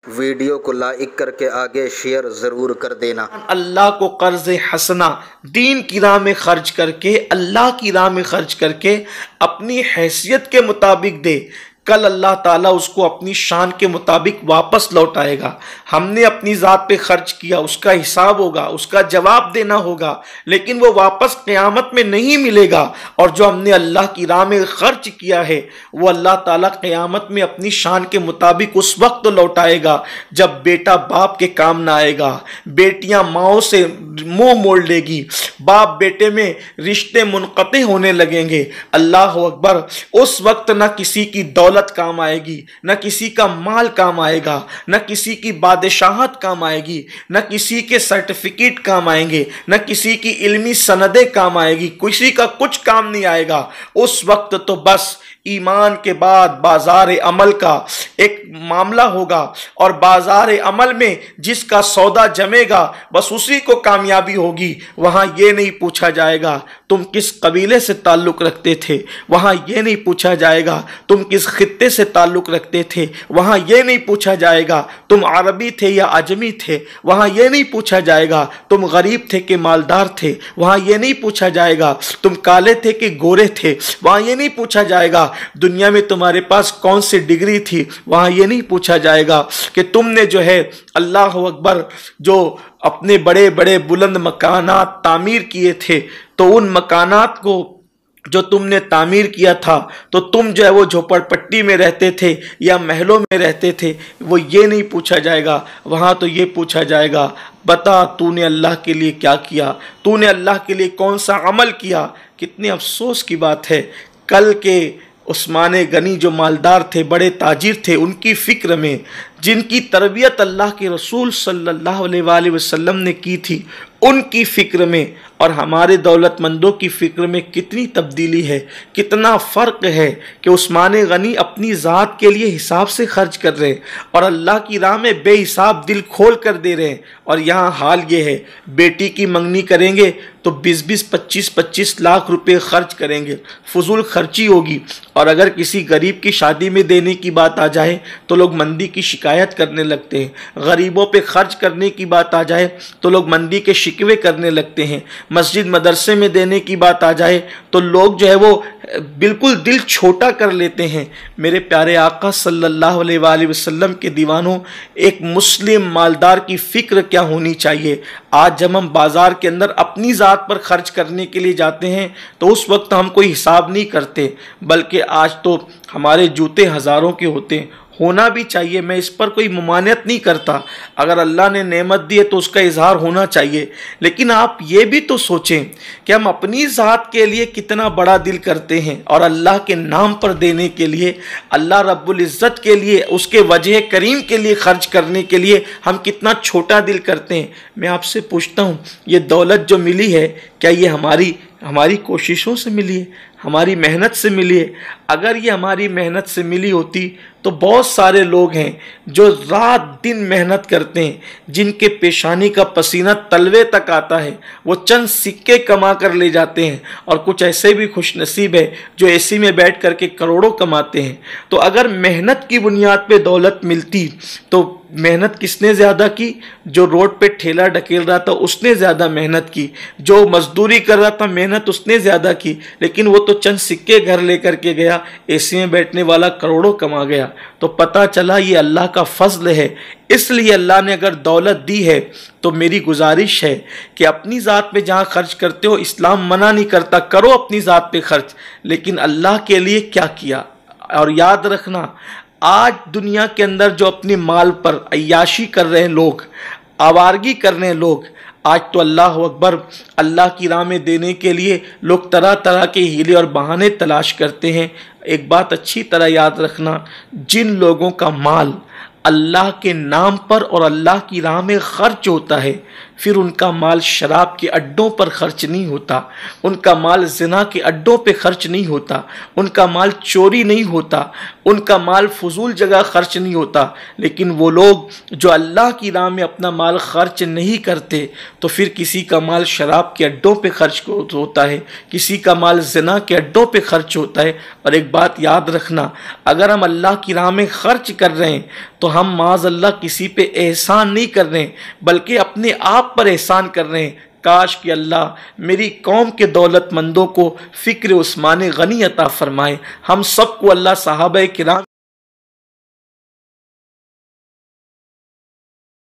Video کو like کر کے آگے شیئر ضرور کر دینا۔ اللہ کو قرض حسنہ دین کی راہ میں خرچ کر کے، اللہ کی راہ میں خرچ کر کے اپنی حیثیت کے مطابق دے، کل اللہ تعالیٰ اس کو اپنی شان کے مطابق واپس لوٹائے گا۔ ہم نے اپنی ذات پہ خرچ کیا، اس کا حساب ہوگا، اس کا جواب دینا ہوگا، لیکن وہ واپس قیامت میں نہیں ملے گا۔ اور جو ہم نے اللہ کی راہ میں خرچ کیا ہے وہ اللہ تعالیٰ قیامت میں اپنی شان کے مطابق اس وقت لوٹائے گا جب بیٹا باپ کے کام نہ آئے گا، بیٹیاں ماؤں سے منہ موڑ لے گی، باپ بیٹے میں رشتے منقطع ہونے لگیں گے۔ اللہ اکبر! اس وقت نہ کسی کی دولت کام آئے گی، نہ کسی کا مال کام آئے گا، نہ کسی کی بادشاہت کام آئے گی، نہ کسی کے سرٹیفکیٹ کام آئیں گے، نہ کسی کی علمی سندیں کام آئے گی، کسی کا کچھ کام نہیں آئے گا۔ اس وقت تو بس ایمان کے بعد بازار عمل کا ایک معاملہ ہوگا، اور بازار عمل میں جس کا سودا جمے گا بس اسی کو کامیابی ہوگی۔ وہاں یہ نہیں پوچھا جائے گا تم کس قبیلے سے تعلق رکھتے تھے، وہاں یہ نہیں پوچھا جائے گا تم کس خطے سے تعلق رکھتے تھے، وہاں یہ نہیں پوچھا جائے گا تم عربی تھے یا عجمی تھے، وہاں یہ نہیں پوچھا جائے گا تم غریب تھے کہ مالدار تھے، وہاں یہ نہیں پوچھا جائے گا تم کالے تھے کہ گورے تھے، وہاں یہ نہیں پوچھا جائے گا دنیا میں تمہارے پاس کون سی ڈگری تھی، وہاں یہ نہیں پوچھا جائے گا کہ تم نے جو ہے اللہ اکبر جو اپنے بڑے بڑے بلند مکانات تعمیر کیے تھے تو ان مکانات کو جو تم نے تعمیر کیا تھا تو تم جو ہے وہ جھوپڑ پٹی میں رہتے تھے یا محلوں میں رہتے تھے، وہ یہ نہیں پوچھا جائے گا۔ وہاں تو یہ پوچھا جائے گا بتا تو نے اللہ کے لیے کیا کیا، تو نے اللہ کے لیے کون سا عمل کیا۔ کتنی افسوس کی بات ہے، کل کے عثمان غنی جو مالدار تھے، بڑے تاجر تھے، ان کی فکر میں جن کی تربیت اللہ کے رسول صلی اللہ علیہ وآلہ وسلم نے کی تھی، ان کی فکر میں اور ہمارے دولت مندوں کی فکر میں کتنی تبدیلی ہے، کتنا فرق ہے کہ عثمان غنی اپنی ذات کے لیے حساب سے خرچ کر رہے اور اللہ کی راہ میں بے حساب دل کھول کر دے رہے ہیں، اور یہاں حال یہ ہے بیٹی کی منگنی کریں گے تو 20 25 لاکھ روپے خرچ کریں گے، فضول خرچی ہوگی۔ اور اگر کسی غریب کی شادی میں دینے کی بات آ جائے تو لوگ مندی کی شکایت کرنے لگتے ہیں، غریبوں پہ خرچ کرنے کی بات آ جائے تو لوگ مندی کے شکوے کرنے لگتے ہیں، مسجد مدرسے میں دینے کی بات آ جائے تو لوگ جو ہے وہ بالکل دل چھوٹا کر لیتے ہیں۔ میرے پیارے آقا صلی اللہ علیہ وآلہ وسلم کے دیوانوں، ایک مسلم مالدار کی فکر کیا ہونی چاہیے۔ آج جب ہم بازار کے اندر اپنی ذات پر خرچ کرنے کے لیے جاتے ہیں تو اس وقت ہم کوئی حساب نہیں کرتے، بلکہ آج تو ہمارے جوتے ہزاروں کے ہوتے ہیں، ہونا بھی چاہیے، میں اس پر کوئی ممانعت نہیں کرتا، اگر اللہ نے نعمت دی ہے تو اس کا اظہار ہونا چاہیے، لیکن آپ یہ بھی تو سوچیں کہ ہم اپنی ذات کے لیے کتنا بڑا دل کرتے ہیں اور اللہ کے نام پر دینے کے لیے، اللہ رب العزت کے لیے، اس کے وجہ کریم کے لیے خرچ کرنے کے لیے ہم کتنا چھوٹا دل کرتے ہیں۔ میں آپ سے پوچھتا ہوں یہ دولت جو ملی ہے کیا یہ ہماری کوششوں سے ملی ہے، ہماری محنت سے ملی ہے؟ اگر یہ ہماری محنت سے ملی ہوتی تو بہت سارے لوگ ہیں جو رات دن محنت کرتے ہیں، جن کے پیشانی کا پسینہ تلوے تک آتا ہے، وہ چند سکے کما کر لے جاتے ہیں، اور کچھ ایسے بھی خوش نصیب ہے جو اے سی میں بیٹھ کر کے کروڑوں کماتے ہیں۔ تو اگر محنت کی بنیاد پہ دولت ملتی تو محنت کس نے زیادہ کی؟ جو روڈ پہ ٹھیلا ڈھکیل رہا تھا اس نے زیادہ محنت کی، جو مزدوری کر رہا تھا محنت اس نے زیادہ کی، لیکن وہ تو چند سکے گھر لے کر کے گیا، اے سی میں بیٹھنے والا کروڑوں کما گیا۔ تو پتہ چلا یہ اللہ کا فضل ہے۔ اس لیے اللہ نے اگر دولت دی ہے تو میری گزارش ہے کہ اپنی ذات پہ جہاں خرچ کرتے ہو، اسلام منع نہیں کرتا، کرو اپنی ذات پہ خرچ، لیکن اللہ کے لیے کیا کیا۔ اور یاد رکھنا آج دنیا کے اندر جو اپنے مال پر عیاشی کر رہے ہیں لوگ، آوارگی کر رہے ہیں لوگ، آج تو اللہ اکبر اللہ کی راہ میں دینے کے لیے لوگ طرح طرح کے ہیلے اور بہانے تلاش کرتے ہیں۔ ایک بات اچھی طرح یاد رکھنا، جن لوگوں کا مال اللہ کے نام پر اور اللہ کی راہ میں خرچ ہوتا ہے، پھر ان کا مال شراب کے اڈوں پر خرچ نہیں ہوتا، ان کا مال زنا کے اڈوں پہ خرچ نہیں ہوتا، ان کا مال چوری نہیں ہوتا، ان کا مال فضول جگہ خرچ نہیں ہوتا۔ لیکن وہ لوگ جو اللہ کی راہ میں اپنا مال خرچ نہیں کرتے تو پھر کسی کا مال شراب کے اڈوں پہ خرچ ہوتا ہے، کسی کا مال زنا کے اڈوں پہ خرچ ہوتا ہے۔ اور ایک بات یاد رکھنا، اگر ہم اللہ کی راہ میں خرچ کر رہے ہیں تو ہم معاذ اللہ کسی پہ احسان نہیں کر رہے ہیں بلکہ اپنے آپ پر احسان کر رہے ہیں۔ کاش کہ اللہ میری قوم کے دولت مندوں کو فکر عثمان غنی عطا فرمائے، ہم سب کو اللہ صحابہ کرام